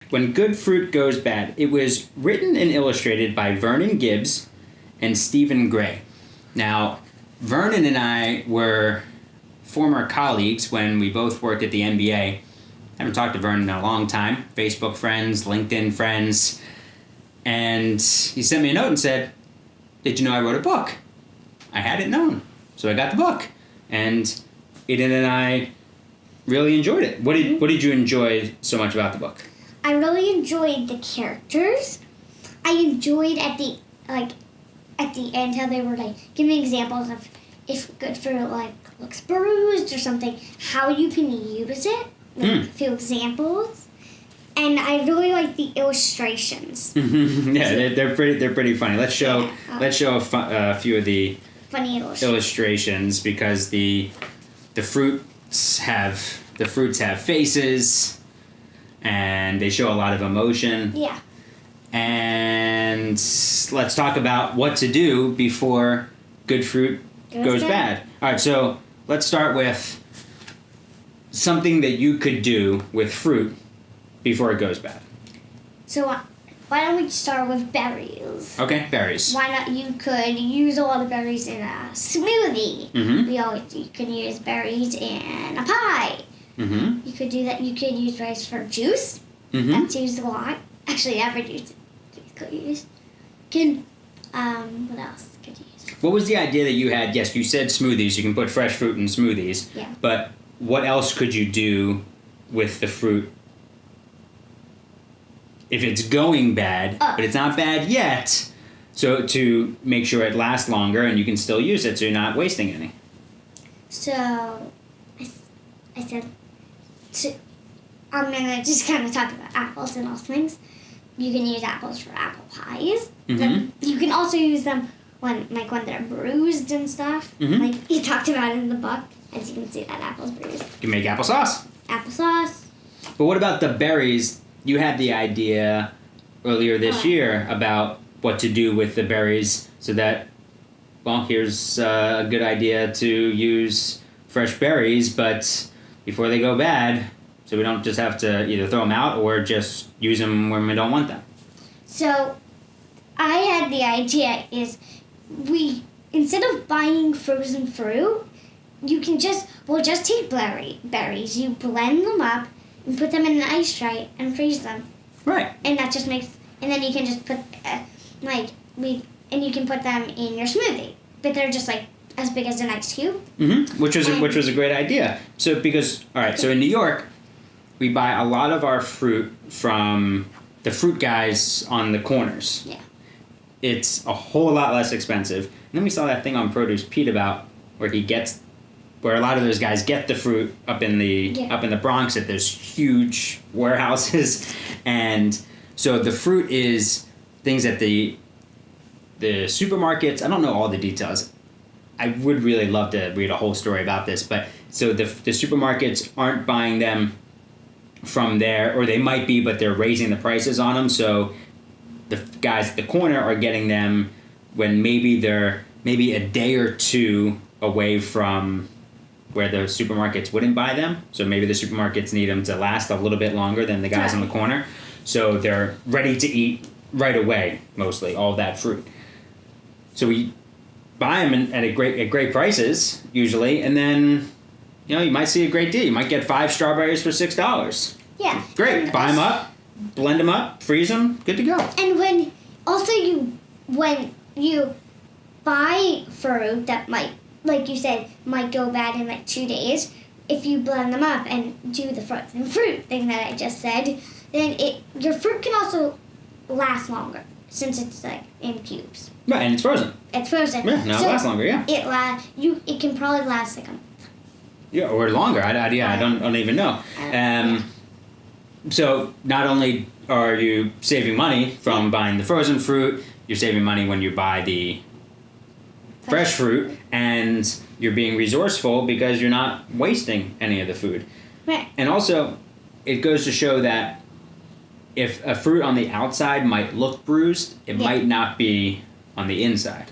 When Good Fruit Goes Bad. It was written and illustrated by Vernon Gibbs and Stephen Gray. Now, Vernon and I were former colleagues when we both worked at the NBA. I haven't talked to Vernon in a long time. Facebook friends, LinkedIn friends. And he sent me a note and said, "Did you know I wrote a book?" I hadn't known. So I got the book. And Eden and I really enjoyed it. What did you enjoy so much about the book? I really enjoyed the characters. I enjoyed at the end how they were like giving examples of if Good Fruit like looks bruised or something, how you can use it. Like, a few examples. And I really like the illustrations. Yeah, they're pretty funny. Let's show a few of the funny illustrations because the fruits have faces and they show a lot of emotion. Yeah. And let's talk about what to do before Good Fruit goes bad. All right, so let's start with something that you could do with fruit before it goes bad. So why don't we start with berries? Okay, berries. Why not? You could use a lot of berries in a smoothie. Mm-hmm. You can use berries in a pie. Mm-hmm. You could do that. You could use berries for juice. Mm-hmm. That's used a lot. Actually, every juice could use. What else could you use? What was the idea that you had? Yes, you said smoothies. You can put fresh fruit in smoothies. Yeah. But what else could you do with the fruit if it's going bad, but it's not bad yet? So to make sure it lasts longer and you can still use it so you're not wasting any. So, I said, I'm going to just kind of talk about apples and all things. You can use apples for apple pies. Mm-hmm. You can also use them when they're bruised and stuff. Mm-hmm. Like you talked about in the book. As you can see, that apple's bruised. You can make applesauce. Applesauce. But what about the berries? You had the idea earlier this year about what to do with the berries so that, well, here's a good idea to use fresh berries, but before they go bad, so we don't just have to either throw them out or just use them when we don't want them. So, I had the idea is instead of buying frozen fruit, you can just take berries, you blend them up and put them in an ice tray and freeze them. Right. And that just makes, and then you can just put, and you can put them in your smoothie. But they're just like as big as an ice cube. Mm-hmm. Which was a great idea. So so in New York, we buy a lot of our fruit from the fruit guys on the corners. Yeah. It's a whole lot less expensive. And then we saw that thing on Produce Pete about where a lot of those guys get the fruit up in the Bronx at those huge warehouses. And so the fruit is things at the supermarkets. I don't know all the details. I would really love to read a whole story about this, but so the supermarkets aren't buying them from there, or they might be, but they're raising the prices on them. So the guys at the corner are getting them when maybe they're a day or two away from where the supermarkets wouldn't buy them. So maybe the supermarkets need them to last a little bit longer than the guys in the corner. So they're ready to eat right away, mostly, all that fruit. So we buy them at great prices, usually, and then, you might see a great deal. You might get 5 strawberries for $6. Yeah. Great. Buy them up, blend them up, freeze them, good to go. And when you buy fruit that might, like you said, might go bad in like 2 days, if you blend them up and do the frozen fruit thing that I just said, then your fruit can also last longer since it's like in cubes. Right, and it's frozen. It's frozen. Yeah, now it lasts longer. Yeah. It can probably last like a month. Yeah, or longer. I don't even know. So not only are you saving money from buying the frozen fruit, you're saving money when you buy the fresh fruit, and you're being resourceful because you're not wasting any of the food. Right. And also, it goes to show that if a fruit on the outside might look bruised, it might not be on the inside.